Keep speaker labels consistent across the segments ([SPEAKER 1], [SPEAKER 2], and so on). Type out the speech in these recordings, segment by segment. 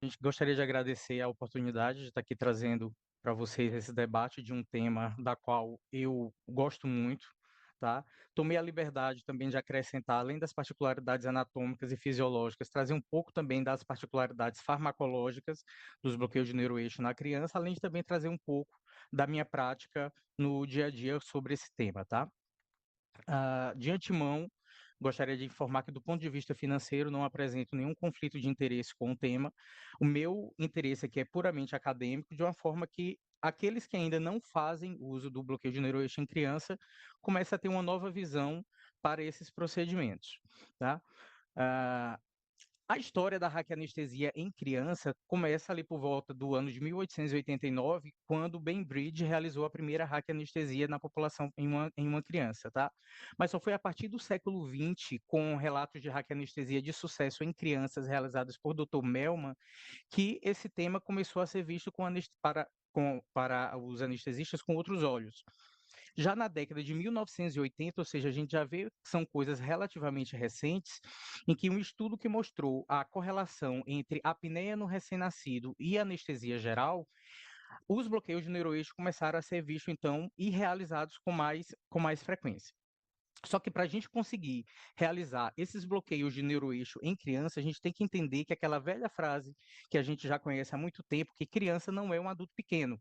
[SPEAKER 1] A gente gostaria de agradecer a oportunidade de estar aqui trazendo para vocês esse debate de um tema da qual eu gosto muito, tá? Tomei a liberdade também de acrescentar, além das particularidades anatômicas e fisiológicas, trazer um pouco também das particularidades farmacológicas dos bloqueios de neuroeixo na criança, além de também trazer um pouco da minha prática no dia a dia sobre esse tema, tá? De antemão, gostaria de informar que, do ponto de vista financeiro, não apresento nenhum conflito de interesse com o tema. O meu interesse aqui é puramente acadêmico, de uma forma que aqueles que ainda não fazem uso do bloqueio de neuroeixo em criança comecem a ter uma nova visão para esses procedimentos, tá? Ah, a história da raquianestesia em criança começa ali por volta do ano de 1889, quando Bainbridge realizou a primeira raquianestesia na população em uma criança, tá? Mas só foi a partir do século XX, com relatos de raquianestesia de sucesso em crianças realizados por Dr. Mellman, que esse tema começou a ser visto para os anestesistas com outros olhos. Já na década de 1980, ou seja, a gente já vê que são coisas relativamente recentes, em que um estudo que mostrou a correlação entre apneia no recém-nascido e anestesia geral, os bloqueios de neuroeixo começaram a ser vistos, então, e realizados com mais frequência. Só que para a gente conseguir realizar esses bloqueios de neuroeixo em criança, a gente tem que entender que aquela velha frase que a gente já conhece há muito tempo, que criança não é um adulto pequeno.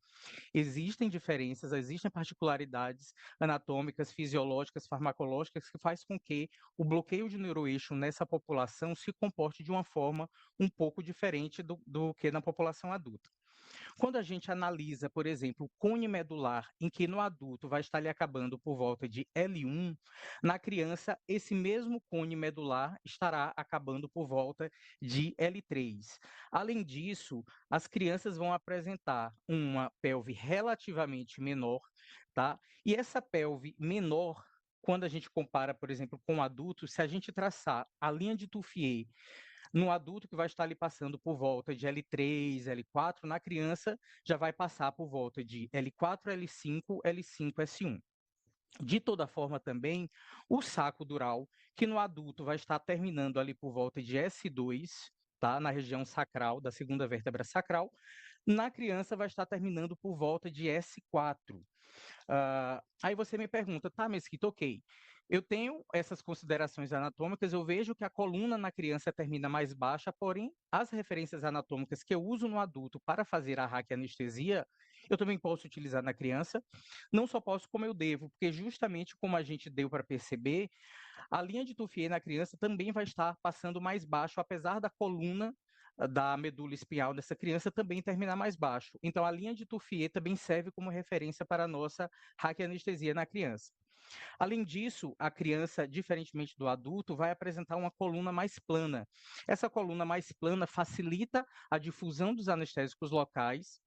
[SPEAKER 1] Existem diferenças, existem particularidades anatômicas, fisiológicas, farmacológicas, que faz com que o bloqueio de neuroeixo nessa população se comporte de uma forma um pouco diferente do que na população adulta. Quando a gente analisa, por exemplo, o cone medular, em que no adulto vai estar ali acabando por volta de L1, na criança, esse mesmo cone medular estará acabando por volta de L3. Além disso, as crianças vão apresentar uma pelve relativamente menor, tá? E essa pelve menor, quando a gente compara, por exemplo, com o adulto, se a gente traçar a linha de Touffier no adulto, que vai estar ali passando por volta de L3, L4, na criança já vai passar por volta de L4, L5, L5, S1. De toda forma, também, o saco dural, que no adulto vai estar terminando ali por volta de S2, tá? Na região sacral, da segunda vértebra sacral, na criança vai estar terminando por volta de S4. Aí você me pergunta, tá, Mesquita, ok. Eu tenho essas considerações anatômicas, eu vejo que a coluna na criança termina mais baixa, porém, as referências anatômicas que eu uso no adulto para fazer a raquianestesia, eu também posso utilizar na criança. Não só posso, como eu devo, porque justamente como a gente deu para perceber, a linha de Touffier na criança também vai estar passando mais baixo, apesar da coluna da medula espinhal dessa criança também terminar mais baixo. Então, a linha de Touffier também serve como referência para a nossa raquianestesia na criança. Além disso, a criança, diferentemente do adulto, vai apresentar uma coluna mais plana. Essa coluna mais plana facilita a difusão dos anestésicos locais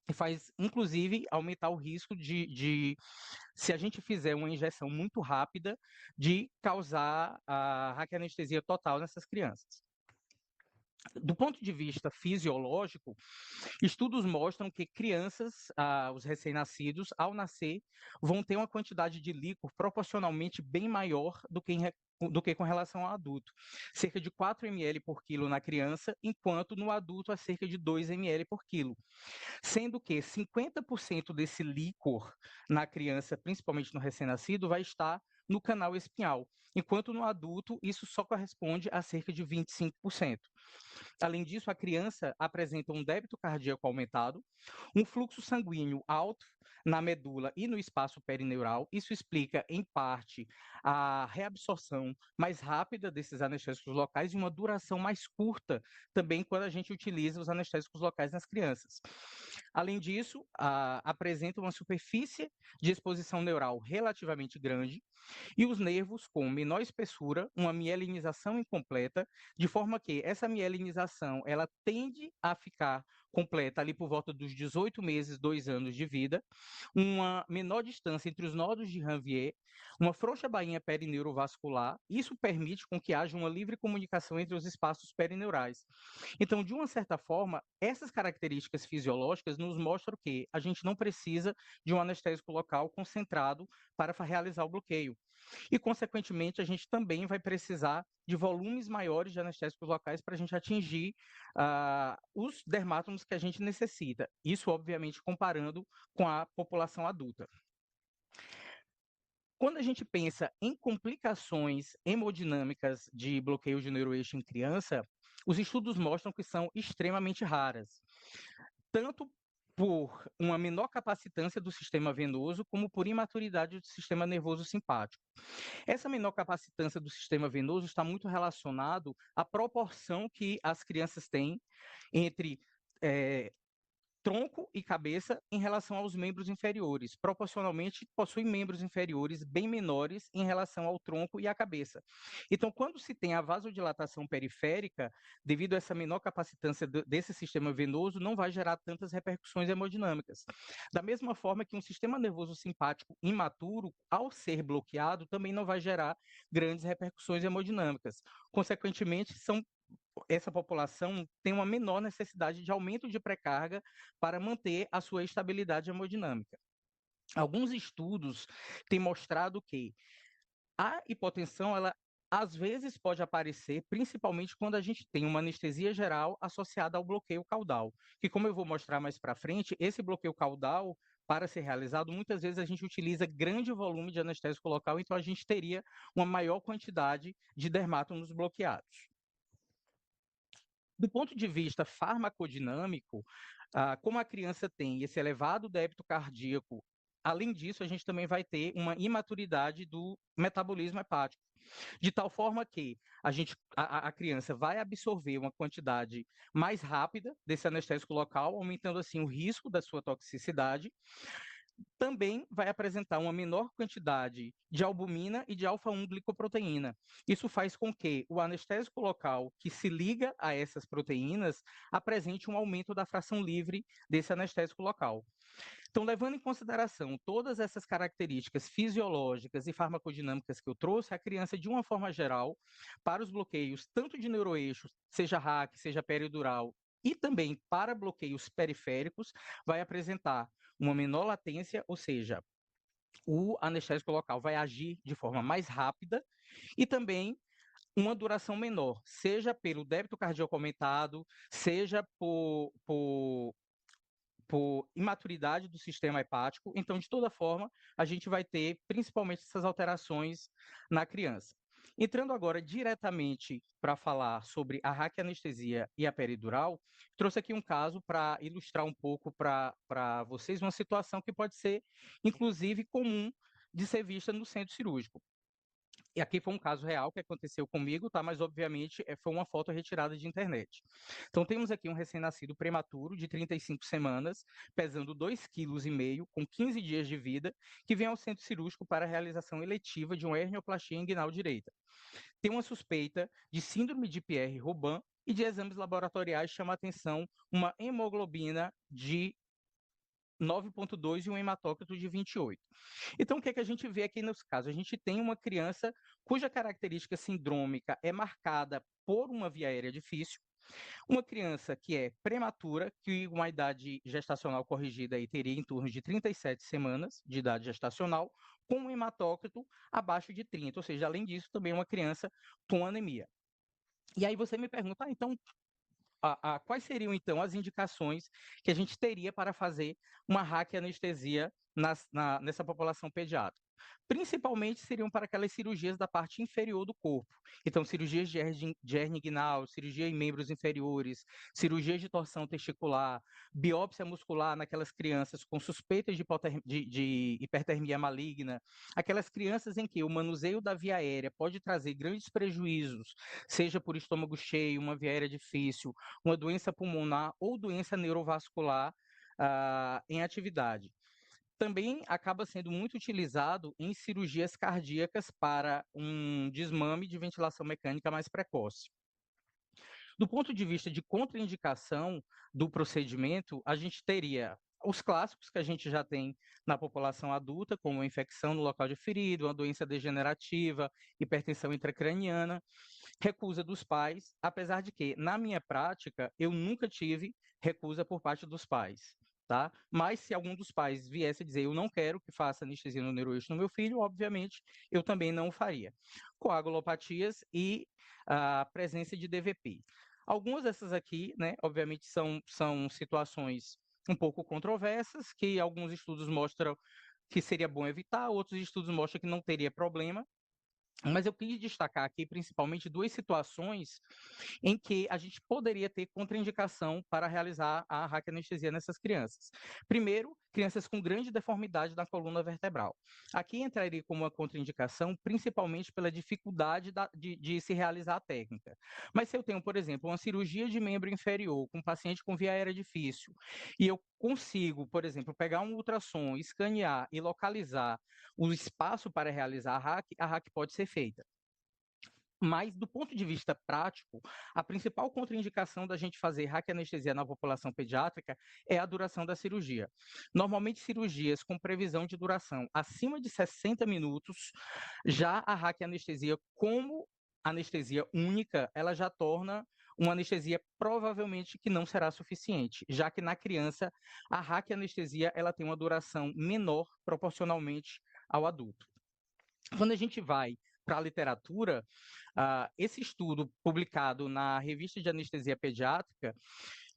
[SPEAKER 1] e faz, inclusive, aumentar o risco se a gente fizer uma injeção muito rápida, de causar a raquianestesia total nessas crianças. Do ponto de vista fisiológico, estudos mostram que crianças, os recém-nascidos, ao nascer, vão ter uma quantidade de líquor proporcionalmente bem maior do que com relação ao adulto. Cerca de 4 ml por quilo na criança, enquanto no adulto é cerca de 2 ml por quilo. Sendo que 50% desse líquor na criança, principalmente no recém-nascido, vai estar no canal espinhal, enquanto no adulto isso só corresponde a cerca de 25%. Além disso, a criança apresenta um débito cardíaco aumentado, um fluxo sanguíneo alto na medula e no espaço perineural. Isso explica, em parte, a reabsorção mais rápida desses anestésicos locais e uma duração mais curta também quando a gente utiliza os anestésicos locais nas crianças. Além disso, apresenta uma superfície de exposição neural relativamente grande e os nervos com menor espessura, uma mielinização incompleta, de forma que essa mielinização ela tende a ficar completa ali por volta dos 18 meses, 2 anos de vida, uma menor distância entre os nodos de Ranvier, uma frouxa bainha perineurovascular. Isso permite com que haja uma livre comunicação entre os espaços perineurais. Então, de uma certa forma, essas características fisiológicas nos mostra o quê? A gente não precisa de um anestésico local concentrado para realizar o bloqueio. E, consequentemente, a gente também vai precisar de volumes maiores de anestésicos locais para a gente atingir os dermátomos que a gente necessita. Isso, obviamente, comparando com a população adulta. Quando a gente pensa em complicações hemodinâmicas de bloqueio de neuroeixo em criança, os estudos mostram que são extremamente raras, tanto por uma menor capacitância do sistema venoso, como por imaturidade do sistema nervoso simpático. Essa menor capacitância do sistema venoso está muito relacionado à proporção que as crianças têm entre tronco e cabeça em relação aos membros inferiores. Proporcionalmente, possui membros inferiores bem menores em relação ao tronco e à cabeça. Então, quando se tem a vasodilatação periférica, devido a essa menor capacitância desse sistema venoso, não vai gerar tantas repercussões hemodinâmicas. Da mesma forma que um sistema nervoso simpático imaturo, ao ser bloqueado, também não vai gerar grandes repercussões hemodinâmicas. Consequentemente, essa população tem uma menor necessidade de aumento de pré-carga para manter a sua estabilidade hemodinâmica. Alguns estudos têm mostrado que a hipotensão, ela às vezes pode aparecer, principalmente quando a gente tem uma anestesia geral associada ao bloqueio caudal, que, como eu vou mostrar mais para frente, esse bloqueio caudal, para ser realizado, muitas vezes a gente utiliza grande volume de anestésico local, então a gente teria uma maior quantidade de dermátomos bloqueados. Do ponto de vista farmacodinâmico, como a criança tem esse elevado débito cardíaco, além disso, a gente também vai ter uma imaturidade do metabolismo hepático, de tal forma que a criança vai absorver uma quantidade mais rápida desse anestésico local, aumentando assim o risco da sua toxicidade. Também vai apresentar uma menor quantidade de albumina e de alfa-1-glicoproteína. Isso faz com que o anestésico local que se liga a essas proteínas apresente um aumento da fração livre desse anestésico local. Então, levando em consideração todas essas características fisiológicas e farmacodinâmicas que eu trouxe, a criança, de uma forma geral, para os bloqueios tanto de neuroeixos, seja RAC, seja peridural, e também para bloqueios periféricos, vai apresentar uma menor latência, ou seja, o anestésico local vai agir de forma mais rápida e também uma duração menor, seja pelo débito cardíaco aumentado, seja por imaturidade do sistema hepático. Então, de toda forma, a gente vai ter principalmente essas alterações na criança. Entrando agora diretamente para falar sobre a raquianestesia e a peridural, trouxe aqui um caso para ilustrar um pouco para vocês uma situação que pode ser, inclusive, comum de ser vista no centro cirúrgico. E aqui foi um caso real que aconteceu comigo, tá? Mas, obviamente, foi uma foto retirada de internet. Então, temos aqui um recém-nascido prematuro de 35 semanas, pesando 2,5 kg, com 15 dias de vida, que vem ao centro cirúrgico para a realização eletiva de uma hernioplastia inguinal direita. Tem uma suspeita de síndrome de Pierre-Robin e de exames laboratoriais chama a atenção uma hemoglobina de 9,2 e um hematócrito de 28. Então, o que é que a gente vê aqui nesse caso? A gente tem uma criança cuja característica sindrômica é marcada por uma via aérea difícil, uma criança que é prematura, que uma idade gestacional corrigida aí teria em torno de 37 semanas de idade gestacional, com um hematócrito abaixo de 30, ou seja, além disso, também uma criança com anemia. E aí você me pergunta, então, quais seriam, então, as indicações que a gente teria para fazer uma raquianestesia nessa população pediátrica? Principalmente seriam para aquelas cirurgias da parte inferior do corpo. Então, cirurgias de hernia inguinal, cirurgia em membros inferiores, cirurgias de torção testicular, biópsia muscular naquelas crianças com suspeitas de hipertermia maligna, aquelas crianças em que o manuseio da via aérea pode trazer grandes prejuízos, seja por estômago cheio, uma via aérea difícil, uma doença pulmonar ou doença neurovascular em atividade. Também acaba sendo muito utilizado em cirurgias cardíacas para um desmame de ventilação mecânica mais precoce. Do ponto de vista de contraindicação do procedimento, a gente teria os clássicos que a gente já tem na população adulta, como a infecção no local de ferido, uma doença degenerativa, hipertensão intracraniana, recusa dos pais, apesar de que, na minha prática, eu nunca tive recusa por parte dos pais. tá? Mas se algum dos pais viesse a dizer, eu não quero que faça anestesia no neuroeixo no meu filho, obviamente, eu também não faria. Coagulopatias e a presença de DVP. Algumas dessas aqui, né, obviamente, são situações um pouco controversas, que alguns estudos mostram que seria bom evitar, outros estudos mostram que não teria problema, mas eu quis destacar aqui principalmente duas situações em que a gente poderia ter contraindicação para realizar a raquianestesia nessas crianças. Primeiro, crianças com grande deformidade da coluna vertebral. Aqui entraria como uma contraindicação, principalmente pela dificuldade de se realizar a técnica. Mas se eu tenho, por exemplo, uma cirurgia de membro inferior com um paciente com via aérea difícil, e eu consigo, por exemplo, pegar um ultrassom, escanear e localizar o espaço para realizar a RAC pode ser feita. Mas, do ponto de vista prático, a principal contraindicação da gente fazer raquianestesia na população pediátrica é a duração da cirurgia. Normalmente, cirurgias com previsão de duração acima de 60 minutos, já a raquianestesia, como anestesia única, ela já torna uma anestesia provavelmente que não será suficiente, já que na criança a raquianestesia ela tem uma duração menor proporcionalmente ao adulto. Quando a gente vai para a literatura, esse estudo publicado na Revista de Anestesia Pediátrica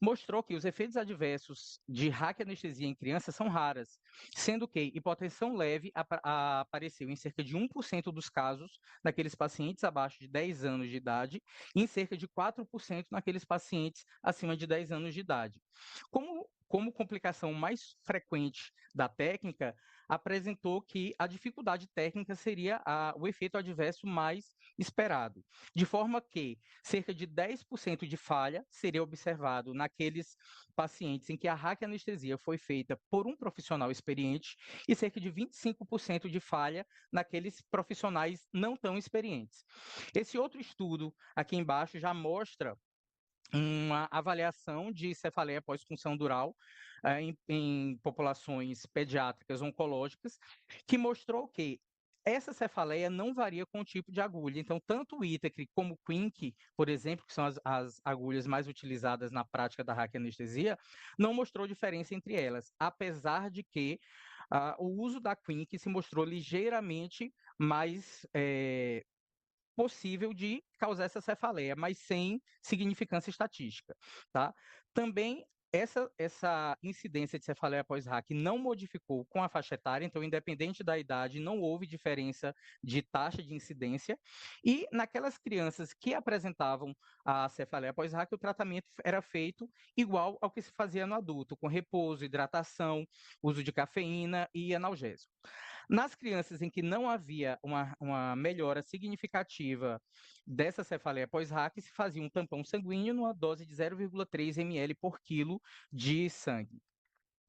[SPEAKER 1] mostrou que os efeitos adversos de raquianestesia em crianças são raras, sendo que hipotensão leve apareceu em cerca de 1% dos casos naqueles pacientes abaixo de 10 anos de idade e em cerca de 4% naqueles pacientes acima de 10 anos de idade. Como complicação mais frequente da técnica, apresentou que a dificuldade técnica seria o efeito adverso mais esperado, de forma que cerca de 10% de falha seria observado naqueles pacientes em que a raquianestesia foi feita por um profissional experiente e cerca de 25% de falha naqueles profissionais não tão experientes. Esse outro estudo aqui embaixo já mostra uma avaliação de cefaleia pós-punção dural em populações pediátricas oncológicas, que mostrou que essa cefaleia não varia com o tipo de agulha. Então, tanto o Itac como o Quink, por exemplo, que são as agulhas mais utilizadas na prática da raquianestesia, não mostrou diferença entre elas, apesar de que o uso da Quink se mostrou ligeiramente mais possível de causar essa cefaleia, mas sem significância estatística, tá? Também essa incidência de cefaleia pós-RAC não modificou com a faixa etária, então, independente da idade, não houve diferença de taxa de incidência. E naquelas crianças que apresentavam a cefaleia pós-RAC, o tratamento era feito igual ao que se fazia no adulto, com repouso, hidratação, uso de cafeína e analgésico. Nas crianças em que não havia uma melhora significativa dessa cefaleia pós-RAC, se fazia um tampão sanguíneo numa dose de 0,3 ml por quilo de sangue.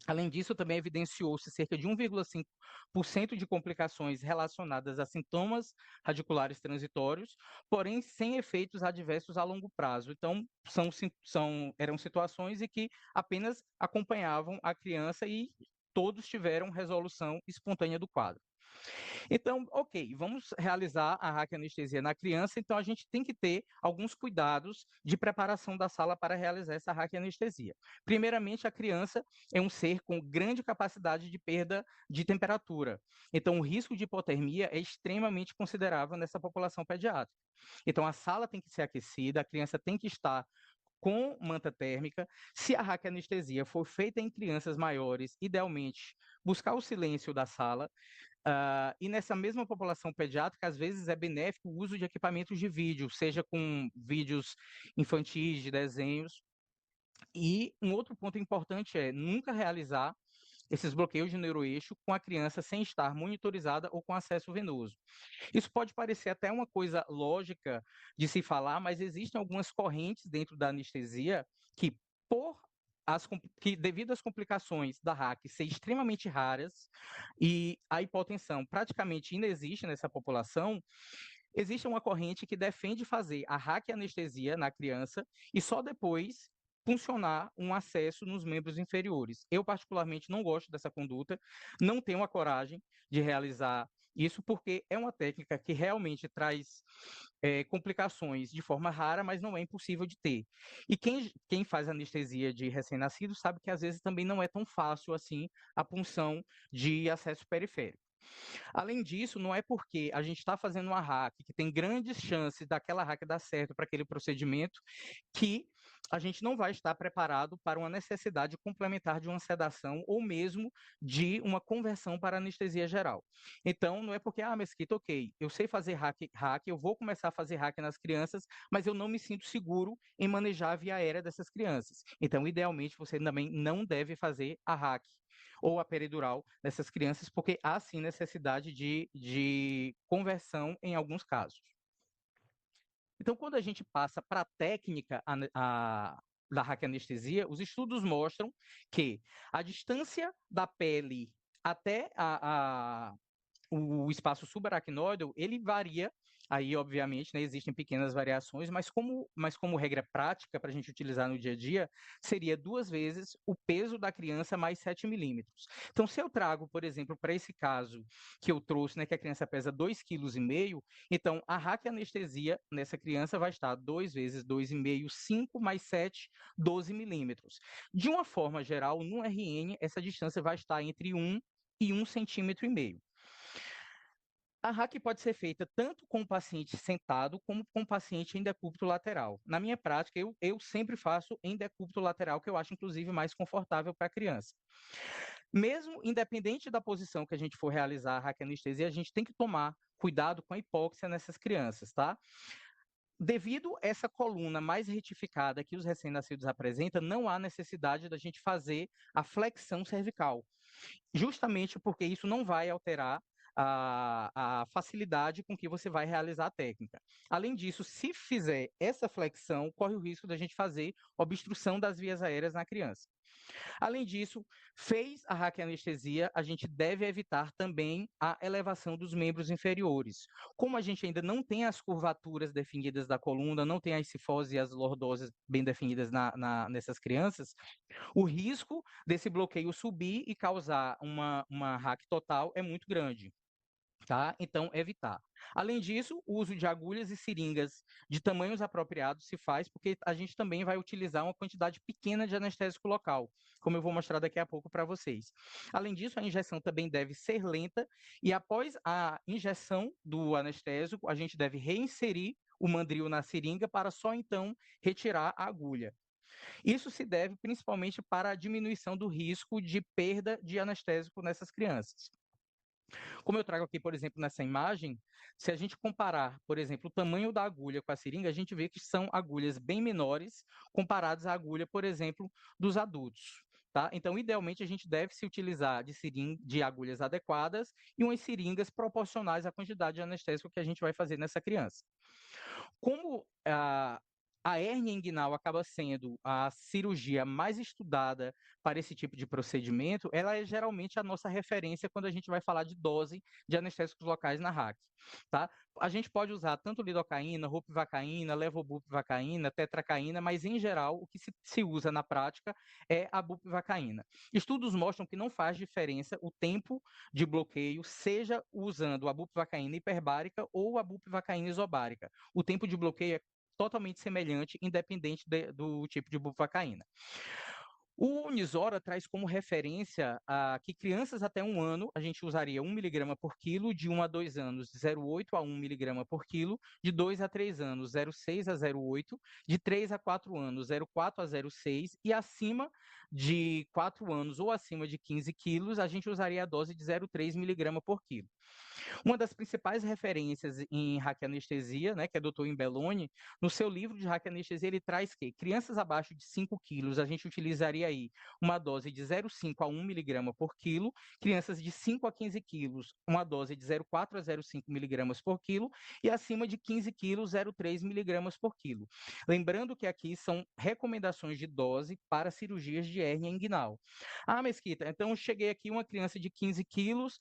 [SPEAKER 1] Além disso, também evidenciou-se cerca de 1,5% de complicações relacionadas a sintomas radiculares transitórios, porém sem efeitos adversos a longo prazo. Então, eram situações em que apenas acompanhavam a criança e todos tiveram resolução espontânea do quadro. Então, ok, vamos realizar a raquianestesia na criança, então a gente tem que ter alguns cuidados de preparação da sala para realizar essa raquianestesia. Primeiramente, a criança é um ser com grande capacidade de perda de temperatura, então o risco de hipotermia é extremamente considerável nessa população pediátrica. Então, a sala tem que ser aquecida, a criança tem que estar com manta térmica. Se a raquianestesia for feita em crianças maiores, idealmente, buscar o silêncio da sala. E nessa mesma população pediátrica, às vezes é benéfico o uso de equipamentos de vídeo, seja com vídeos infantis, de desenhos. E um outro ponto importante é nunca realizar esses bloqueios de neuroeixo com a criança sem estar monitorizada ou com acesso venoso. Isso pode parecer até uma coisa lógica de se falar, mas existem algumas correntes dentro da anestesia que, devido às complicações da RAC ser extremamente raras e a hipotensão praticamente inexiste nessa população, existe uma corrente que defende fazer a raquianestesia na criança e só depois funcionar um acesso nos membros inferiores. Eu, particularmente, não gosto dessa conduta, não tenho a coragem de realizar Isso porque é uma técnica que realmente traz complicações de forma rara, mas não é impossível de ter. E quem faz anestesia de recém-nascido sabe que às vezes também não é tão fácil assim a punção de acesso periférico. Além disso, não é porque a gente está fazendo uma hack, que tem grandes chances daquela hack dar certo para aquele procedimento, que a gente não vai estar preparado para uma necessidade complementar de uma sedação ou mesmo de uma conversão para anestesia geral. Então, não é porque, Mesquita, ok, eu sei fazer hack, eu vou começar a fazer hack nas crianças, mas eu não me sinto seguro em manejar a via aérea dessas crianças. Então, idealmente, você também não deve fazer a hack ou a peridural dessas crianças, porque há sim necessidade de conversão em alguns casos. Então, quando a gente passa para a técnica da raquianestesia, os estudos mostram que a distância da pele até o espaço subaracnoide, ele varia, aí obviamente, né, existem pequenas variações, mas como regra prática para a gente utilizar no dia a dia, seria 2 vezes o peso da criança mais 7 milímetros. Então, se eu trago, por exemplo, para esse caso que eu trouxe, né, que a criança pesa 2,5 kg, então a raquianestesia nessa criança vai estar 2 vezes 2,5, 5 mais 7, 12 milímetros. De uma forma geral, no RN, essa distância vai estar entre 1 e 1,5 cm. A hack pode ser feita tanto com o paciente sentado como com o paciente em decúbito lateral. Na minha prática, eu sempre faço em decúbito lateral, que eu acho, inclusive, mais confortável para a criança. Mesmo independente da posição que a gente for realizar a raquianestesia, a gente tem que tomar cuidado com a hipóxia nessas crianças, tá? Devido a essa coluna mais retificada que os recém-nascidos apresentam, não há necessidade da gente fazer a flexão cervical, justamente porque isso não vai alterar a facilidade com que você vai realizar a técnica. Além disso, se fizer essa flexão, corre o risco da gente fazer obstrução das vias aéreas na criança. Além disso, fez a raquianestesia, a gente deve evitar também a elevação dos membros inferiores. Como a gente ainda não tem as curvaturas definidas da coluna, não tem as cifoses e as lordoses bem definidas nessas crianças, o risco desse bloqueio subir e causar uma hack total é muito grande. Tá? Então, evitar. Além disso, o uso de agulhas e seringas de tamanhos apropriados se faz porque a gente também vai utilizar uma quantidade pequena de anestésico local, como eu vou mostrar daqui a pouco para vocês. Além disso, a injeção também deve ser lenta e após a injeção do anestésico, a gente deve reinserir o mandril na seringa para só então retirar a agulha. Isso se deve principalmente para a diminuição do risco de perda de anestésico nessas crianças. Como eu trago aqui, por exemplo, nessa imagem, se a gente comparar, por exemplo, o tamanho da agulha com a seringa, a gente vê que são agulhas bem menores comparadas à agulha, por exemplo, dos adultos. Tá? Então, idealmente, a gente deve se utilizar de agulhas adequadas e umas seringas proporcionais à quantidade de anestésico que a gente vai fazer nessa criança. Como a hérnia inguinal acaba sendo a cirurgia mais estudada para esse tipo de procedimento, ela é geralmente a nossa referência quando a gente vai falar de dose de anestésicos locais na RAC. Tá? A gente pode usar tanto lidocaína, ropivacaína, levobupivacaína, tetracaína, mas em geral o que se usa na prática é a bupivacaína. Estudos mostram que não faz diferença o tempo de bloqueio, seja usando a bupivacaína hiperbárica ou a bupivacaína isobárica. O tempo de bloqueio é totalmente semelhante, independente do tipo de bupivacaína. O Unisora traz como referência que crianças até 1 ano, a gente usaria 1 miligrama por quilo, de 1 a 2 anos, 0,8 a 1 miligrama por quilo, de 2 a 3 anos, 0,6 a 0,8, de 3 a 4 anos, 0,4 a 0,6, e acima de 4 anos ou acima de 15 quilos, a gente usaria a dose de 0,3 miligrama por quilo. Uma das principais referências em raquianestesia, né, que é o Dr. Imbeloni, no seu livro de raquianestesia, ele traz que crianças abaixo de 5 quilos, a gente utilizaria aí uma dose de 0,5 a 1 miligrama por quilo, crianças de 5 a 15 quilos, uma dose de 0,4 a 0,5 miligramas por quilo, e acima de 15 quilos, 0,3 miligramas por quilo. Lembrando que aqui são recomendações de dose para cirurgias de hérnia inguinal. Mesquita, então eu cheguei aqui, uma criança de 15 quilos,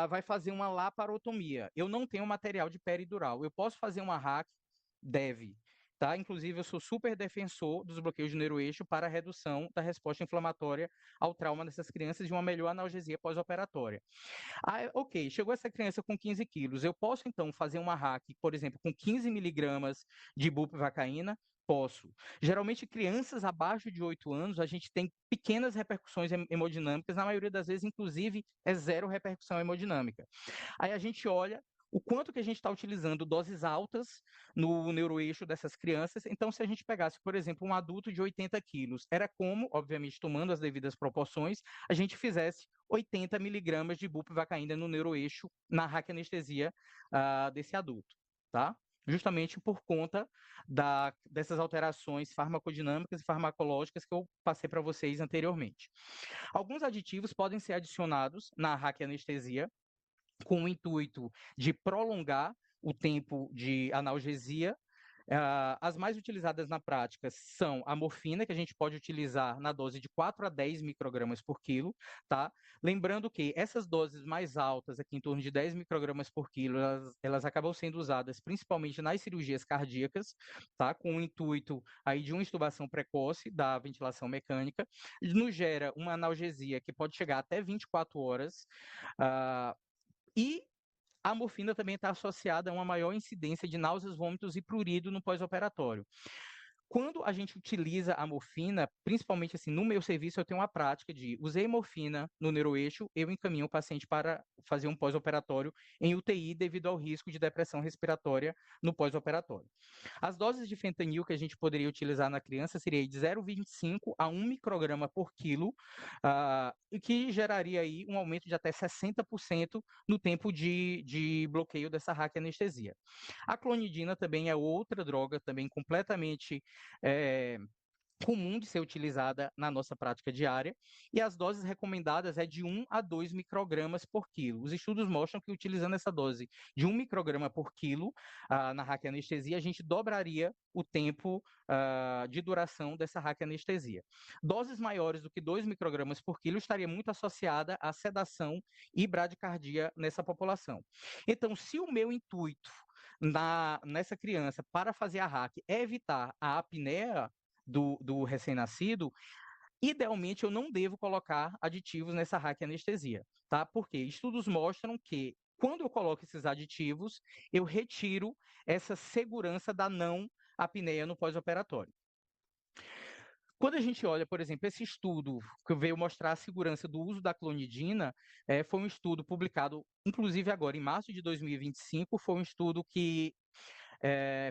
[SPEAKER 1] vai fazer uma laparotomia. Eu não tenho material de peridural. Eu posso fazer uma hack? Deve. tá? Inclusive, eu sou super defensor dos bloqueios de neuroeixo para a redução da resposta inflamatória ao trauma dessas crianças e uma melhor analgesia pós-operatória. Ah, ok, chegou essa criança com 15 quilos, eu posso então fazer uma hack, por exemplo, com 15 miligramas de bupivacaína? Posso. Geralmente, crianças abaixo de 8 anos, a gente tem pequenas repercussões hemodinâmicas, na maioria das vezes, inclusive, é zero repercussão hemodinâmica. Aí a gente olha o quanto que a gente está utilizando doses altas no neuroeixo dessas crianças. Então, se a gente pegasse, por exemplo, um adulto de 80 quilos, era como, obviamente, tomando as devidas proporções, a gente fizesse 80 miligramas de bupivacaína no neuroeixo na raquianestesia desse adulto, tá? Justamente por conta dessas alterações farmacodinâmicas e farmacológicas que eu passei para vocês anteriormente. Alguns aditivos podem ser adicionados na raquianestesia com o intuito de prolongar o tempo de analgesia. As mais utilizadas na prática são a morfina, que a gente pode utilizar na dose de 4 a 10 microgramas por quilo, tá? Lembrando que essas doses mais altas, aqui em torno de 10 microgramas por quilo, elas acabam sendo usadas principalmente nas cirurgias cardíacas, tá? Com o intuito aí de uma intubação precoce da ventilação mecânica. Nos gera uma analgesia que pode chegar até 24 horas, e a morfina também está associada a uma maior incidência de náuseas, vômitos e prurido no pós-operatório. Quando a gente utiliza a morfina, principalmente assim, no meu serviço, eu tenho uma prática de usei morfina no neuroeixo, eu encaminho o paciente para fazer um pós-operatório em UTI devido ao risco de depressão respiratória no pós-operatório. As doses de fentanil que a gente poderia utilizar na criança seria de 0,25 a 1 micrograma por quilo, e que geraria aí um aumento de até 60% no tempo de bloqueio dessa raquianestesia. A clonidina também é outra droga, também completamente comum de ser utilizada na nossa prática diária, e as doses recomendadas é de 1 a 2 microgramas por quilo. Os estudos mostram que utilizando essa dose de 1 micrograma por quilo na raquianestesia, a gente dobraria o tempo de duração dessa raquianestesia. Doses maiores do que 2 microgramas por quilo estaria muito associada à sedação e bradicardia nessa população. Então, se o meu intuito nessa criança para fazer a hack é evitar a apneia do recém-nascido, idealmente eu não devo colocar aditivos nessa raquianestesia, tá? Porque estudos mostram que quando eu coloco esses aditivos, eu retiro essa segurança da não apneia no pós-operatório. Quando a gente olha, por exemplo, esse estudo que veio mostrar a segurança do uso da clonidina, foi um estudo publicado, inclusive agora, em março de 2025, foi um estudo que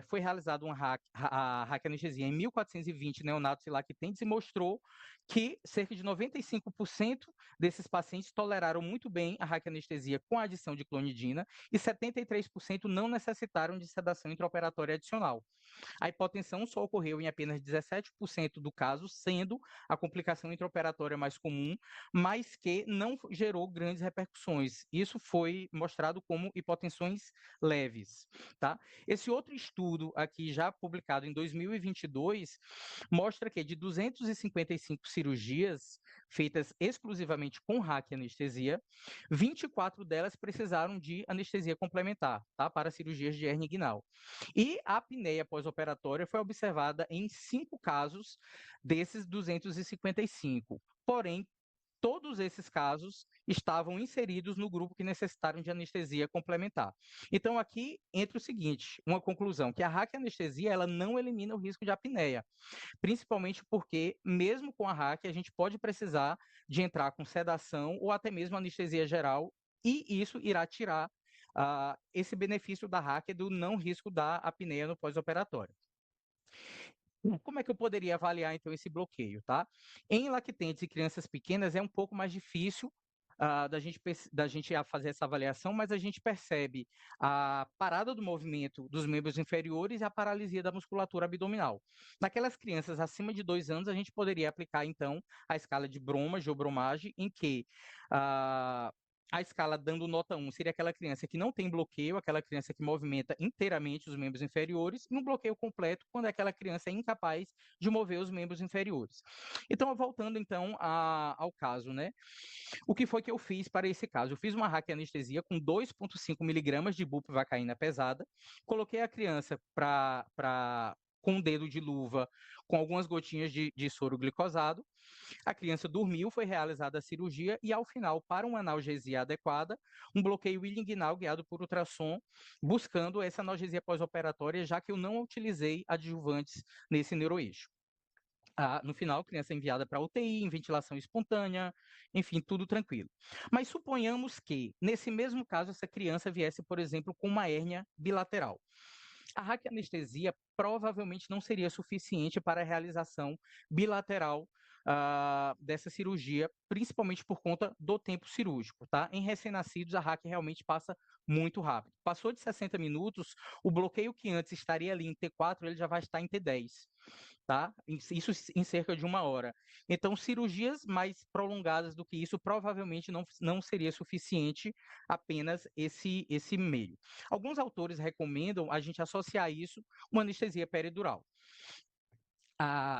[SPEAKER 1] foi realizado a raquianestesia em 1.420 neonatos e lactentes e mostrou que cerca de 95% desses pacientes toleraram muito bem a raquianestesia com a adição de clonidina e 73% não necessitaram de sedação intraoperatória adicional. A hipotensão só ocorreu em apenas 17% do caso, sendo a complicação intraoperatória mais comum, mas que não gerou grandes repercussões. Isso foi mostrado como hipotensões leves, tá? Esse outro estudo aqui, já publicado em 2022, mostra que de 255 cirurgias feitas exclusivamente com raquianestesia, 24 delas precisaram de anestesia complementar, tá? Para cirurgias de hernia inguinal. E a apneia pós-operatória foi observada em 5 casos desses 255. Porém, todos esses casos estavam inseridos no grupo que necessitaram de anestesia complementar. Então, aqui entra o seguinte, uma conclusão, que a raquianestesia ela não elimina o risco de apneia, principalmente porque, mesmo com a raquia, a gente pode precisar de entrar com sedação ou até mesmo anestesia geral, e isso irá tirar esse benefício da raquia do não risco da apneia no pós-operatório. Como é que eu poderia avaliar, então, esse bloqueio, tá? Em lactentes e crianças pequenas é um pouco mais difícil da gente fazer essa avaliação, mas a gente percebe a parada do movimento dos membros inferiores e a paralisia da musculatura abdominal. Naquelas crianças acima de 2 anos, a gente poderia aplicar, então, a escala de Bromage ou Bromage, em que a escala dando nota 1 seria aquela criança que não tem bloqueio, aquela criança que movimenta inteiramente os membros inferiores, e um bloqueio completo quando aquela criança é incapaz de mover os membros inferiores. Então, voltando então ao caso, né? O que foi que eu fiz para esse caso? Eu fiz uma raquianestesia com 2,5 miligramas de bupivacaína pesada, coloquei a criança para com um dedo de luva, com algumas gotinhas de soro glicosado. A criança dormiu, foi realizada a cirurgia e, ao final, para uma analgesia adequada, um bloqueio ilinguinal guiado por ultrassom, buscando essa analgesia pós-operatória, já que eu não utilizei adjuvantes nesse neuroeixo. No final, a criança é enviada para a UTI, em ventilação espontânea, enfim, tudo tranquilo. Mas suponhamos que, nesse mesmo caso, essa criança viesse, por exemplo, com uma hérnia bilateral. A raquianestesia provavelmente não seria suficiente para a realização bilateral dessa cirurgia, principalmente por conta do tempo cirúrgico, tá? Em recém-nascidos, a RAC realmente passa muito rápido. Passou de 60 minutos, o bloqueio que antes estaria ali em T4, ele já vai estar em T10. Tá? Isso em cerca de 1 hora. Então, cirurgias mais prolongadas do que isso provavelmente não seria suficiente apenas esse meio. Alguns autores recomendam a gente associar isso uma anestesia peridural.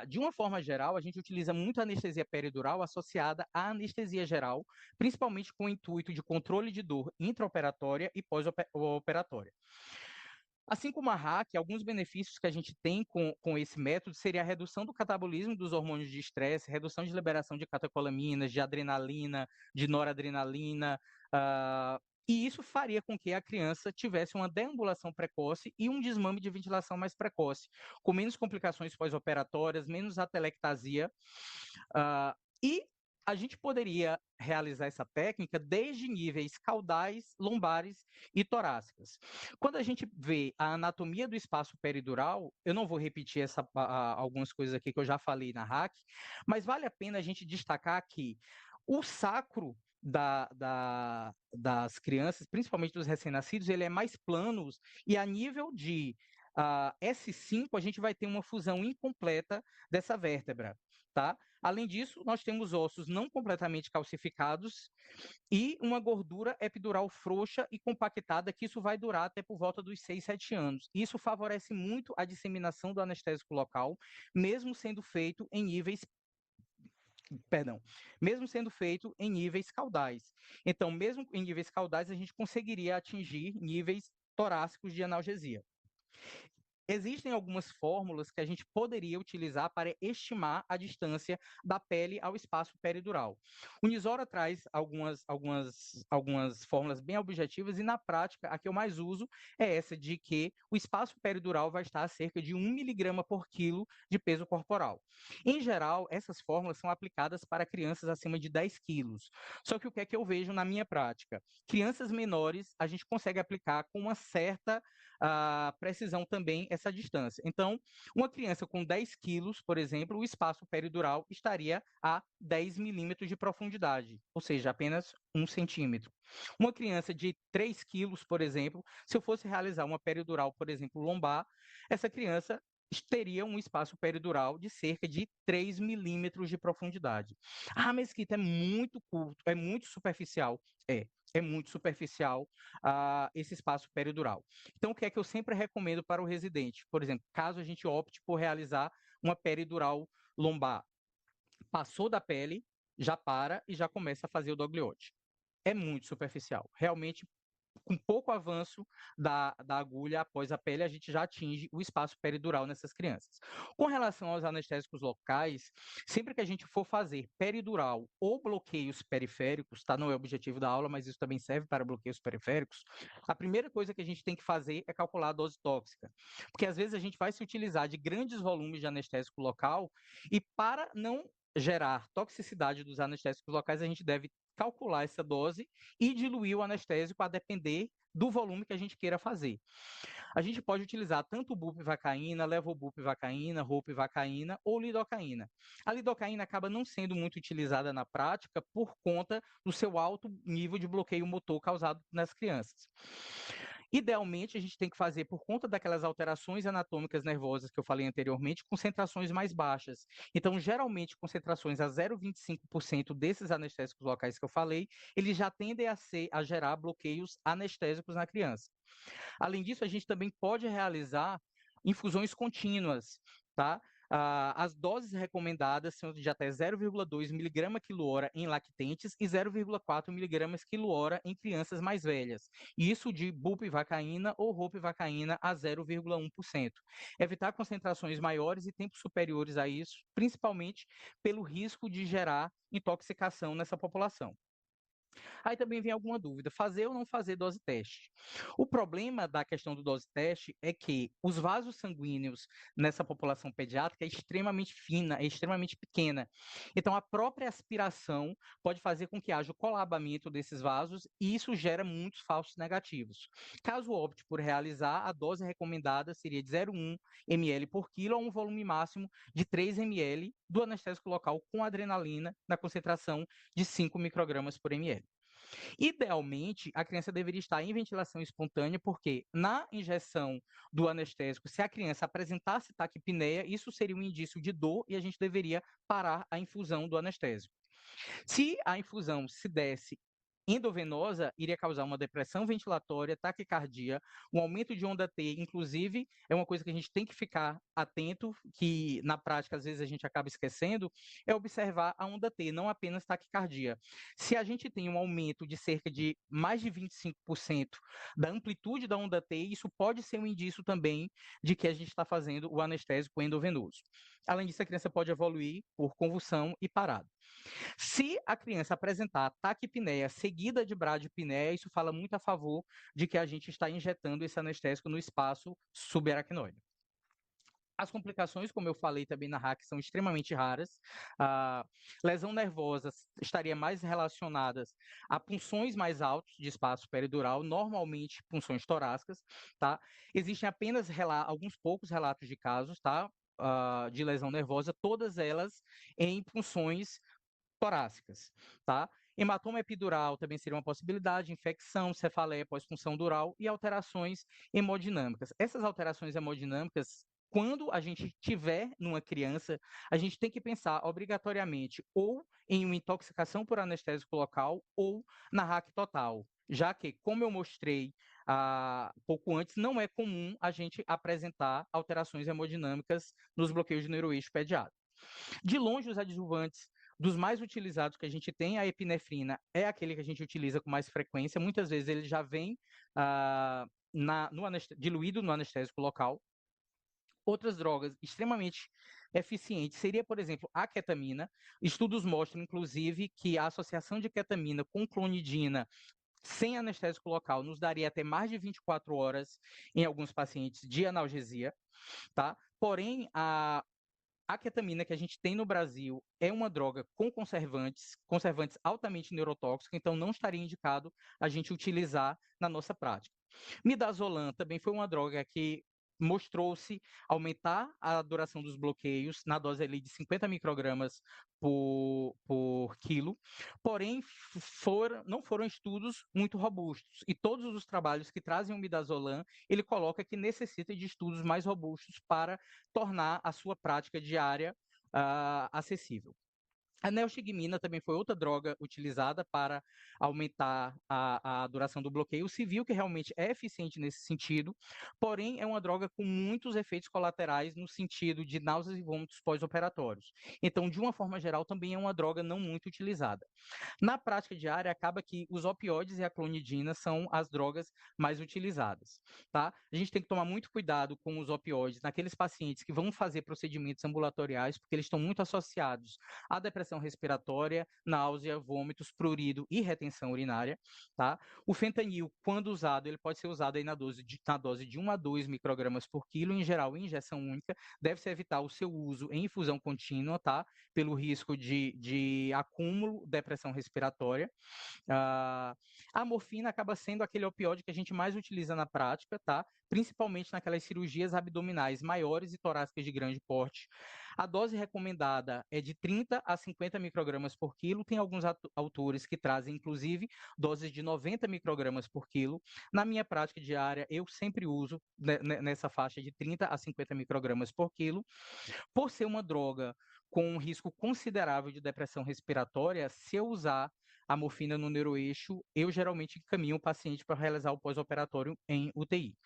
[SPEAKER 1] De uma forma geral, a gente utiliza muito a anestesia peridural associada à anestesia geral, principalmente com o intuito de controle de dor intraoperatória e pós-operatória. Assim como a RAC, alguns benefícios que a gente tem com esse método seria a redução do catabolismo dos hormônios de estresse, redução de liberação de catecolaminas, de adrenalina, de noradrenalina, e isso faria com que a criança tivesse uma deambulação precoce e um desmame de ventilação mais precoce, com menos complicações pós-operatórias, menos atelectasia, e a gente poderia realizar essa técnica desde níveis caudais, lombares e torácicas. Quando a gente vê a anatomia do espaço peridural, eu não vou repetir algumas coisas aqui que eu já falei na RAC, mas vale a pena a gente destacar que o sacro das crianças, principalmente dos recém-nascidos, ele é mais plano e a nível de S5 a gente vai ter uma fusão incompleta dessa vértebra, tá? Além disso, nós temos ossos não completamente calcificados e uma gordura epidural frouxa e compactada, que isso vai durar até por volta dos 6, 7 anos. Isso favorece muito a disseminação do anestésico local, mesmo sendo feito em níveis caudais. Então, mesmo em níveis caudais, a gente conseguiria atingir níveis torácicos de analgesia. Existem algumas fórmulas que a gente poderia utilizar para estimar a distância da pele ao espaço peridural. O Nisora traz algumas fórmulas bem objetivas e, na prática, a que eu mais uso é essa de que o espaço peridural vai estar a cerca de 1 miligrama por quilo de peso corporal. Em geral, essas fórmulas são aplicadas para crianças acima de 10 quilos. Só que o que é que eu vejo na minha prática? Crianças menores, a gente consegue aplicar com uma certa precisão também essa distância. Então, uma criança com 10 quilos, por exemplo, o espaço peridural estaria a 10 milímetros de profundidade, ou seja, apenas 1 centímetro. Uma criança de 3 quilos, por exemplo, se eu fosse realizar uma peridural, por exemplo, lombar, essa criança teria um espaço peridural de cerca de 3 milímetros de profundidade. Mesquita, é muito curto, é muito superficial. É muito superficial esse espaço peridural. Então, o que é que eu sempre recomendo para o residente? Por exemplo, caso a gente opte por realizar uma peridural lombar, passou da pele, já para e já começa a fazer o dogliote. É muito superficial. Realmente, com pouco avanço da agulha após a pele, a gente já atinge o espaço peridural nessas crianças. Com relação aos anestésicos locais, sempre que a gente for fazer peridural ou bloqueios periféricos, tá? Não é o objetivo da aula, mas isso também serve para bloqueios periféricos, a primeira coisa que a gente tem que fazer é calcular a dose tóxica. Porque às vezes a gente vai se utilizar de grandes volumes de anestésico local e para não gerar toxicidade dos anestésicos locais, a gente deve calcular essa dose e diluir o anestésico a depender do volume que a gente queira fazer. A gente pode utilizar tanto bupivacaína, levobupivacaína, ropivacaína ou lidocaína. A lidocaína acaba não sendo muito utilizada na prática por conta do seu alto nível de bloqueio motor causado nas crianças. Idealmente, a gente tem que fazer, por conta daquelas alterações anatômicas nervosas que eu falei anteriormente, concentrações mais baixas. Então, geralmente, concentrações a 0,25% desses anestésicos locais que eu falei, eles já tendem a gerar bloqueios anestésicos na criança. Além disso, a gente também pode realizar infusões contínuas, tá? As doses recomendadas são de até 0,2 miligrama quilo-hora em lactentes e 0,4 miligramas quilo-hora em crianças mais velhas. Isso de bupivacaína ou ropivacaína a 0,1%. Evitar concentrações maiores e tempos superiores a isso, principalmente pelo risco de gerar intoxicação nessa população. Aí também vem alguma dúvida: fazer ou não fazer dose teste? O problema da questão do dose teste é que os vasos sanguíneos nessa população pediátrica é extremamente fina, é extremamente pequena. Então, a própria aspiração pode fazer com que haja o colabamento desses vasos e isso gera muitos falsos negativos. Caso opte por realizar, a dose recomendada seria de 0,1 ml por quilo a um volume máximo de 3 ml do anestésico local com adrenalina na concentração de 5 microgramas por ml. Idealmente, a criança deveria estar em ventilação espontânea, porque na injeção do anestésico, se a criança apresentasse taquipneia, isso seria um indício de dor e a gente deveria parar a infusão do anestésico. Se a infusão se desse endovenosa, iria causar uma depressão ventilatória, taquicardia, um aumento de onda T, inclusive, é uma coisa que a gente tem que ficar atento, que na prática às vezes a gente acaba esquecendo, é observar a onda T, não apenas taquicardia. Se a gente tem um aumento de cerca de mais de 25% da amplitude da onda T, isso pode ser um indício também de que a gente está fazendo o anestésico endovenoso. Além disso, a criança pode evoluir por convulsão e parada. Se a criança apresentar taquipneia seguida de bradipneia, isso fala muito a favor de que a gente está injetando esse anestésico no espaço subaracnoide. As complicações, como eu falei também na RAC, são extremamente raras. A lesão nervosa estaria mais relacionadas a punções mais altas de espaço peridural, normalmente punções torácicas, tá? Existem apenas alguns poucos relatos de casos, tá? De lesão nervosa, todas elas em punções torácicas, tá? Hematoma epidural também seria uma possibilidade, infecção, cefaleia pós-punção dural e alterações hemodinâmicas. Essas alterações hemodinâmicas, quando a gente tiver numa criança, a gente tem que pensar obrigatoriamente ou em uma intoxicação por anestésico local ou na RAC total, já que, como eu mostrei pouco antes, não é comum a gente apresentar alterações hemodinâmicas nos bloqueios de neuroeixo pediátrico. De longe, os adjuvantes dos mais utilizados que a gente tem, a epinefrina é aquele que a gente utiliza com mais frequência. Muitas vezes ele já vem diluído no anestésico local. Outras drogas extremamente eficientes seria, por exemplo, a ketamina. Estudos mostram, inclusive, que a associação de ketamina com clonidina sem anestésico local nos daria até mais de 24 horas em alguns pacientes de analgesia, tá? Porém, a ketamina que a gente tem no Brasil é uma droga com conservantes altamente neurotóxicos, então não estaria indicado a gente utilizar na nossa prática. Midazolam também foi uma droga que mostrou-se aumentar a duração dos bloqueios na dose ali de 50 microgramas por quilo, porém não foram estudos muito robustos, e todos os trabalhos que trazem o midazolam, ele coloca que necessita de estudos mais robustos para tornar a sua prática diária acessível. A neostigmina também foi outra droga utilizada para aumentar a duração do bloqueio. Se viu que realmente é eficiente nesse sentido, porém é uma droga com muitos efeitos colaterais no sentido de náuseas e vômitos pós-operatórios. Então, de uma forma geral, também é uma droga não muito utilizada. Na prática diária, acaba que os opioides e a clonidina são as drogas mais utilizadas, tá? A gente tem que tomar muito cuidado com os opioides naqueles pacientes que vão fazer procedimentos ambulatoriais, porque eles estão muito associados à depressão respiratória, náusea, vômitos, prurido e retenção urinária, tá? O fentanil, quando usado, ele pode ser usado aí na dose de 1 a 2 microgramas por quilo, em geral, em injeção única. Deve-se evitar o seu uso em infusão contínua, tá? Pelo risco de acúmulo, depressão respiratória. A morfina acaba sendo aquele opioide que a gente mais utiliza na prática, tá? Principalmente naquelas cirurgias abdominais maiores e torácicas de grande porte. A dose recomendada é de 30 a 50 microgramas por quilo. Tem alguns autores que trazem, inclusive, doses de 90 microgramas por quilo. Na minha prática diária, eu sempre uso nessa faixa de 30 a 50 microgramas por quilo. Por ser uma droga com um risco considerável de depressão respiratória, se eu usar a morfina no neuroeixo, eu geralmente encaminho o paciente para realizar o pós-operatório em UTI.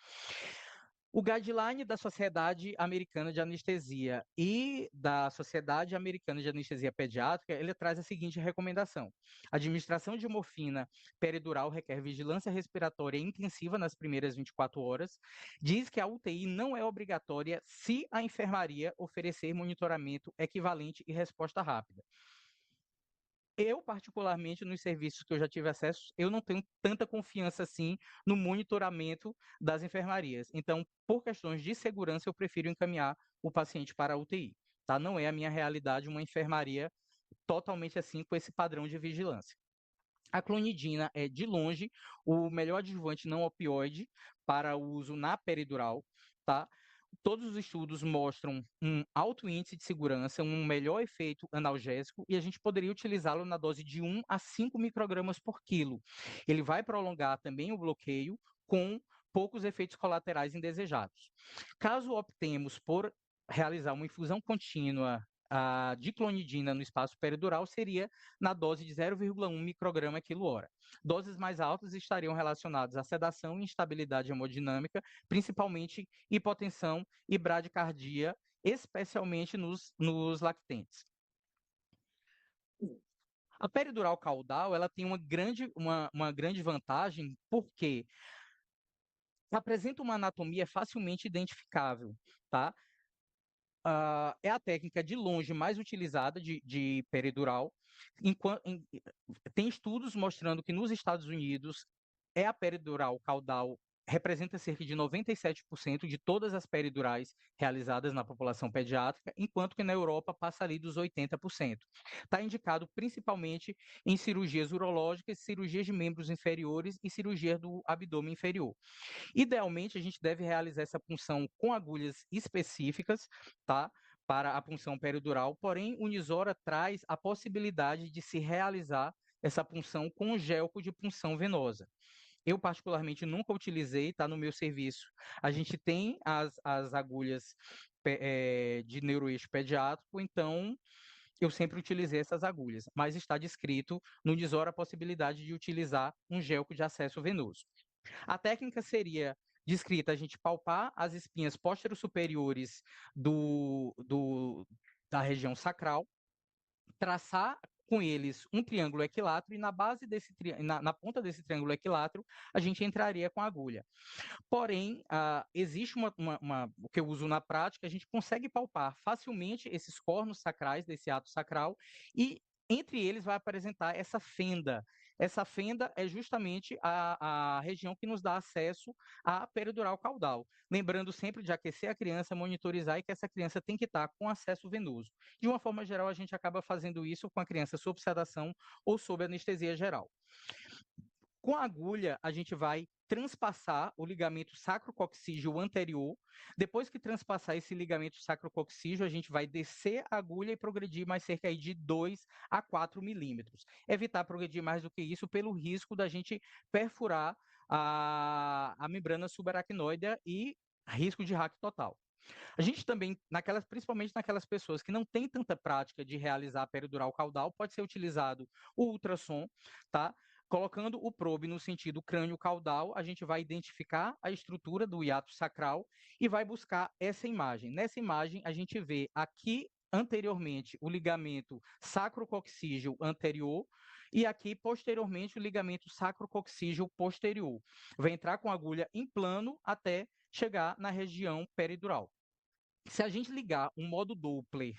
[SPEAKER 1] O guideline da Sociedade Americana de Anestesia e da Sociedade Americana de Anestesia Pediátrica, ele traz a seguinte recomendação: a administração de morfina peridural requer vigilância respiratória intensiva nas primeiras 24 horas. Diz que a UTI não é obrigatória se a enfermaria oferecer monitoramento equivalente e resposta rápida. Eu, particularmente, nos serviços que eu já tive acesso, eu não tenho tanta confiança assim no monitoramento das enfermarias. Então, por questões de segurança, eu prefiro encaminhar o paciente para a UTI. Tá? Não é a minha realidade uma enfermaria totalmente assim com esse padrão de vigilância. A clonidina é, de longe, o melhor adjuvante não opioide para o uso na peridural, tá? Todos os estudos mostram um alto índice de segurança, um melhor efeito analgésico, e a gente poderia utilizá-lo na dose de 1 a 5 microgramas por quilo. Ele vai prolongar também o bloqueio com poucos efeitos colaterais indesejados. Caso optemos por realizar uma infusão contínua de clonidina no espaço peridural, seria na dose de 0,1 micrograma quilo-hora. Doses mais altas estariam relacionadas à sedação e instabilidade hemodinâmica, principalmente hipotensão e bradicardia, especialmente nos lactentes. A peridural caudal ela tem uma grande vantagem porque apresenta uma anatomia facilmente identificável, tá? É a técnica de longe mais utilizada de peridural. Tem estudos mostrando que nos Estados Unidos a peridural caudal representa cerca de 97% de todas as peridurais realizadas na população pediátrica, enquanto que na Europa passa ali dos 80%. Está indicado principalmente em cirurgias urológicas, cirurgias de membros inferiores e cirurgia do abdômen inferior. Idealmente, a gente deve realizar essa punção com agulhas específicas, tá? Para a punção peridural, porém, o Unisora traz a possibilidade de se realizar essa punção com gelco de punção venosa. Eu, particularmente, nunca utilizei, está no meu serviço. A gente tem as agulhas de neuroeixo pediátrico, então eu sempre utilizei essas agulhas, mas está descrito no Unisora a possibilidade de utilizar um gelco de acesso venoso. A técnica seria descrita a gente palpar as espinhas póstero-superiores da região sacral, traçar com eles um triângulo equilátero e na base desse na ponta desse triângulo equilátero a gente entraria com a agulha. Porém, existe o que eu uso na prática, a gente consegue palpar facilmente esses cornos sacrais desse ato sacral e entre eles vai apresentar essa fenda. Essa fenda é justamente a região que nos dá acesso à peridural caudal. Lembrando sempre de aquecer a criança, monitorizar e que essa criança tem que estar com acesso venoso. De uma forma geral, a gente acaba fazendo isso com a criança sob sedação ou sob anestesia geral. Com a agulha, a gente vai transpassar o ligamento sacrococcígeo anterior. Depois que transpassar esse ligamento sacrococcígeo, a gente vai descer a agulha e progredir mais cerca aí de 2 a 4 milímetros. Evitar progredir mais do que isso pelo risco da gente perfurar a membrana subaracnoidea e risco de hack total. A gente também, principalmente naquelas pessoas que não têm tanta prática de realizar a peridural caudal, pode ser utilizado o ultrassom, tá? Colocando o probe no sentido crânio-caudal, a gente vai identificar a estrutura do hiato sacral e vai buscar essa imagem. Nessa imagem, a gente vê aqui anteriormente o ligamento sacrococcígeo anterior e aqui posteriormente o ligamento sacrococcígeo posterior. Vai entrar com a agulha em plano até chegar na região peridural. Se a gente ligar um modo Doppler,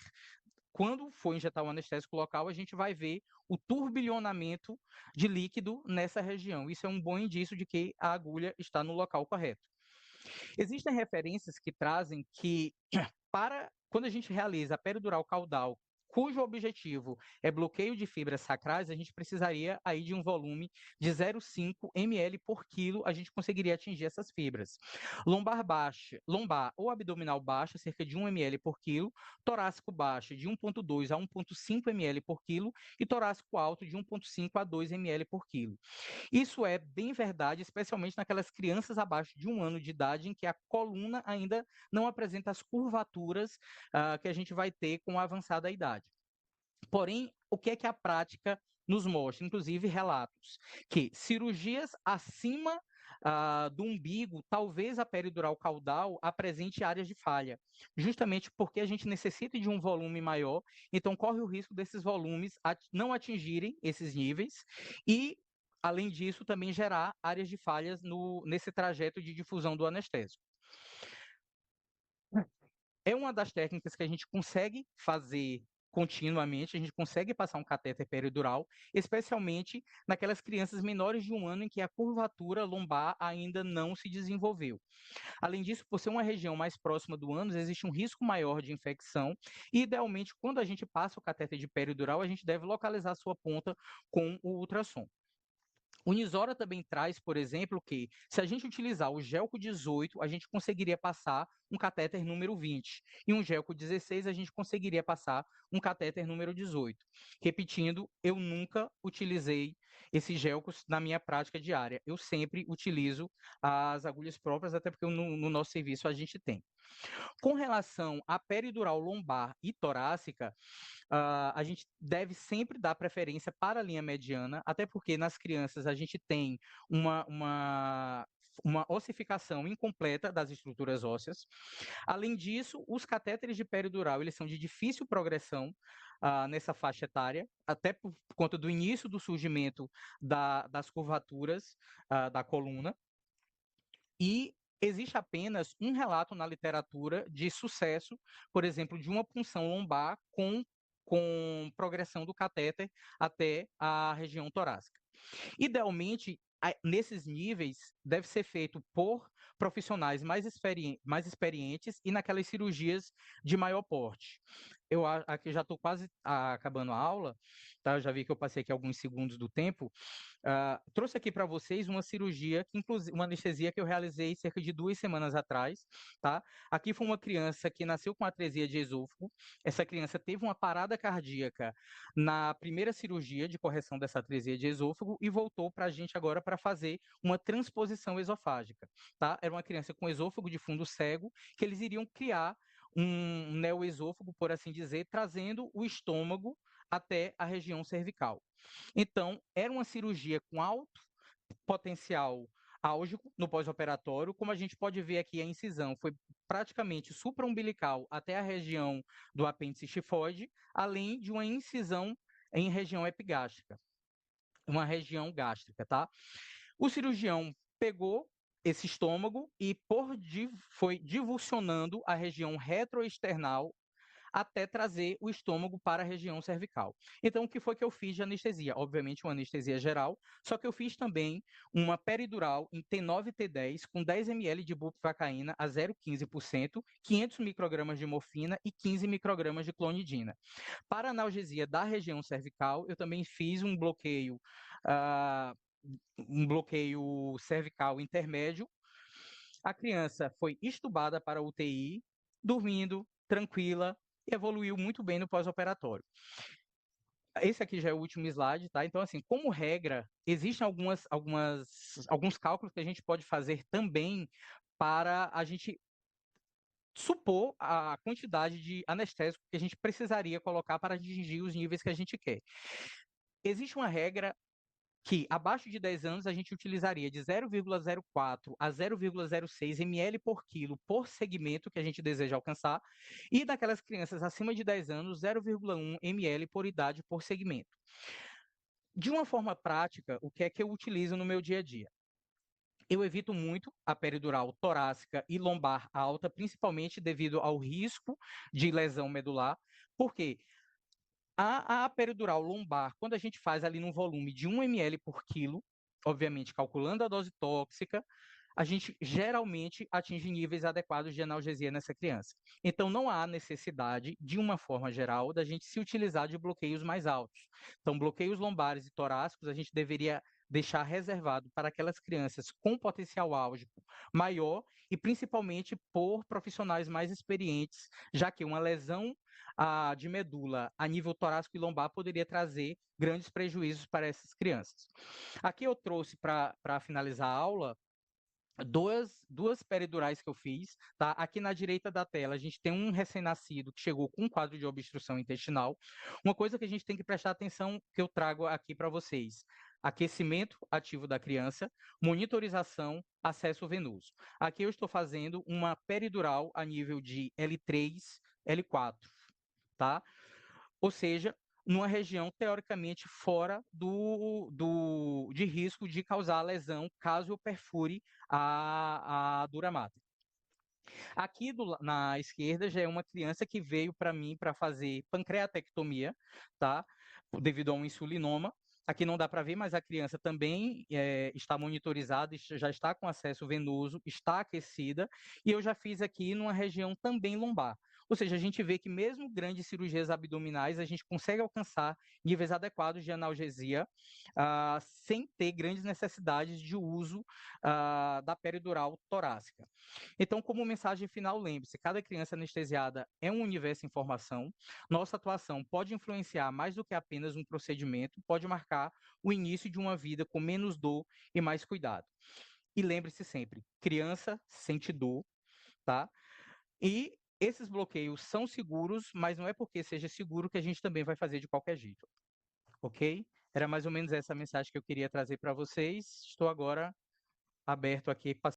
[SPEAKER 1] quando for injetar o anestésico local, a gente vai ver o turbilhonamento de líquido nessa região. Isso é um bom indício de que a agulha está no local correto. Existem referências que trazem que, quando a gente realiza a peridural caudal, cujo objetivo é bloqueio de fibras sacrais, a gente precisaria aí de um volume de 0,5 ml por quilo, a gente conseguiria atingir essas fibras. Lombar ou abdominal baixa, cerca de 1 ml por quilo, torácico baixo de 1,2 a 1,5 ml por quilo e torácico alto de 1,5 a 2 ml por quilo. Isso é bem verdade, especialmente naquelas crianças abaixo de 1 ano de idade, em que a coluna ainda não apresenta as curvaturas que a gente vai ter com a avançada idade. Porém, o que é que a prática nos mostra? Inclusive relatos que cirurgias acima do umbigo, talvez a peridural caudal apresente áreas de falha, justamente porque a gente necessita de um volume maior, então corre o risco desses volumes não atingirem esses níveis e, além disso, também gerar áreas de falhas nesse trajeto de difusão do anestésico. É uma das técnicas que a gente consegue fazer continuamente, a gente consegue passar um catéter peridural, especialmente naquelas crianças menores de 1 ano em que a curvatura lombar ainda não se desenvolveu. Além disso, por ser uma região mais próxima do ânus, existe um risco maior de infecção e, idealmente, quando a gente passa o catéter de peridural, a gente deve localizar a sua ponta com o ultrassom. O Nisora também traz, por exemplo, que se a gente utilizar o Gelco 18, a gente conseguiria passar um catéter número 20. E um Gelco 16, a gente conseguiria passar um catéter número 18. Repetindo, eu nunca utilizei esses gelcos na minha prática diária. Eu sempre utilizo as agulhas próprias, até porque no nosso serviço a gente tem. Com relação à peridural lombar e torácica, a gente deve sempre dar preferência para a linha mediana, até porque nas crianças a gente tem uma ossificação incompleta das estruturas ósseas. Além disso, os catéteres de peridural eles são de difícil progressão nessa faixa etária, até por conta do início do surgimento das curvaturas da coluna. E existe apenas um relato na literatura de sucesso, por exemplo, de uma punção lombar com progressão do catéter até a região torácica. Idealmente, nesses níveis, deve ser feito por profissionais mais experientes e naquelas cirurgias de maior porte. Eu aqui já estou quase acabando a aula, tá? Eu já vi que eu passei aqui alguns segundos do tempo. Trouxe aqui para vocês uma cirurgia, uma anestesia que eu realizei cerca de 2 semanas atrás, tá? Aqui foi uma criança que nasceu com atresia de esôfago. Essa criança teve uma parada cardíaca na primeira cirurgia de correção dessa atresia de esôfago e voltou para a gente agora para fazer uma transposição esofágica, tá? Era uma criança com esôfago de fundo cego que eles iriam criar um neoesôfago, por assim dizer, trazendo o estômago até a região cervical. Então, era uma cirurgia com alto potencial álgico no pós-operatório, como a gente pode ver aqui, a incisão foi praticamente supraumbilical até a região do apêndice tifoide, além de uma incisão em região epigástrica, uma região gástrica, tá? O cirurgião pegou esse estômago e foi divulsionando a região retroesternal até trazer o estômago para a região cervical. Então, o que foi que eu fiz de anestesia? Obviamente, uma anestesia geral, só que eu fiz também uma peridural em T9 e T10 com 10 ml de bupivacaína a 0,15%, 500 microgramas de morfina e 15 microgramas de clonidina. Para analgesia da região cervical, eu também fiz um bloqueio cervical intermédio. A criança foi estubada para a UTI, dormindo, tranquila, e evoluiu muito bem no pós-operatório. Esse aqui já é o último slide, tá? Então, assim, como regra, existem alguns cálculos que a gente pode fazer também para a gente supor a quantidade de anestésico que a gente precisaria colocar para atingir os níveis que a gente quer. Existe uma regra que abaixo de 10 anos a gente utilizaria de 0,04 a 0,06 ml por quilo por segmento que a gente deseja alcançar, e daquelas crianças acima de 10 anos, 0,1 ml por idade por segmento. De uma forma prática, o que é que eu utilizo no meu dia a dia? Eu evito muito a peridural torácica e lombar alta, principalmente devido ao risco de lesão medular, porque a peridural lombar, quando a gente faz ali num volume de 1 ml por quilo, obviamente calculando a dose tóxica, a gente geralmente atinge níveis adequados de analgesia nessa criança. Então, não há necessidade, de uma forma geral, da gente se utilizar de bloqueios mais altos. Então, bloqueios lombares e torácicos, a gente deveria deixar reservado para aquelas crianças com potencial álgico maior e principalmente por profissionais mais experientes, já que uma lesão de medula a nível torácico e lombar poderia trazer grandes prejuízos para essas crianças. Aqui eu trouxe para finalizar a aula duas peridurais que eu fiz, tá? Aqui na direita da tela a gente tem um recém-nascido que chegou com um quadro de obstrução intestinal. Uma coisa que a gente tem que prestar atenção que eu trago aqui para vocês. aquecimento ativo da criança, monitorização, acesso venoso. Aqui eu estou fazendo uma peridural a nível de L3, L4, tá? Ou seja, numa região teoricamente fora de risco de causar lesão caso eu perfure a dura mater. Aqui na esquerda já é uma criança que veio para mim para fazer pancreatectomia, tá? Devido a um insulinoma. Aqui não dá para ver, mas a criança também está monitorizada, já está com acesso venoso, está aquecida, e eu já fiz aqui numa região também lombar. Ou seja, a gente vê que mesmo grandes cirurgias abdominais, a gente consegue alcançar níveis adequados de analgesia, sem ter grandes necessidades de uso da peridural torácica. Então, como mensagem final, lembre-se, cada criança anestesiada é um universo em formação. Nossa atuação pode influenciar mais do que apenas um procedimento, pode marcar o início de uma vida com menos dor e mais cuidado. E lembre-se sempre, criança sente dor, tá? E esses bloqueios são seguros, mas não é porque seja seguro que a gente também vai fazer de qualquer jeito, ok? Era mais ou menos essa mensagem que eu queria trazer para vocês. Estou agora aberto aqui